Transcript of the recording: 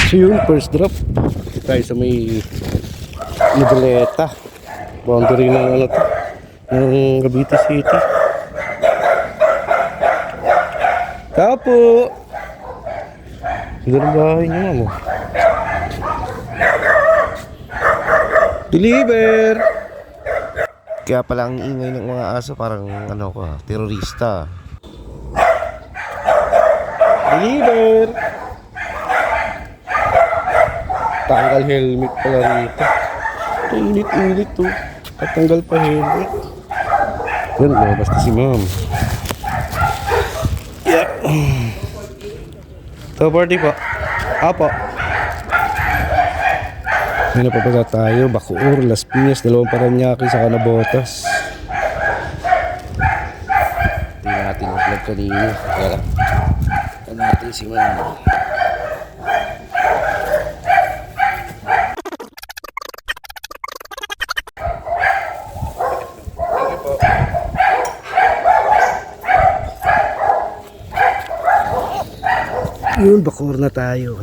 So yun, first drop tayo sa may Noveleta, boundary ng ano to, ng Cavite City. Kapo! Ganda ng bahay niyo, mamo. Deliver! Kaya pala ang ingay ng mga aso, parang ano ko, terorista. Deliver! Tanggal helmet pala rito. Init-init to. At tanggal pa helmet. Yan, basta si ma'am. Yeah. So party po. Apo. Ano pa pala tayo? Bacoor, Las Piñas, dalawang Paranaque, saka Nabotas. Hindi natin ang vlog kanina. Kaya natin si ma'am. Yun, Bacoor na tayo.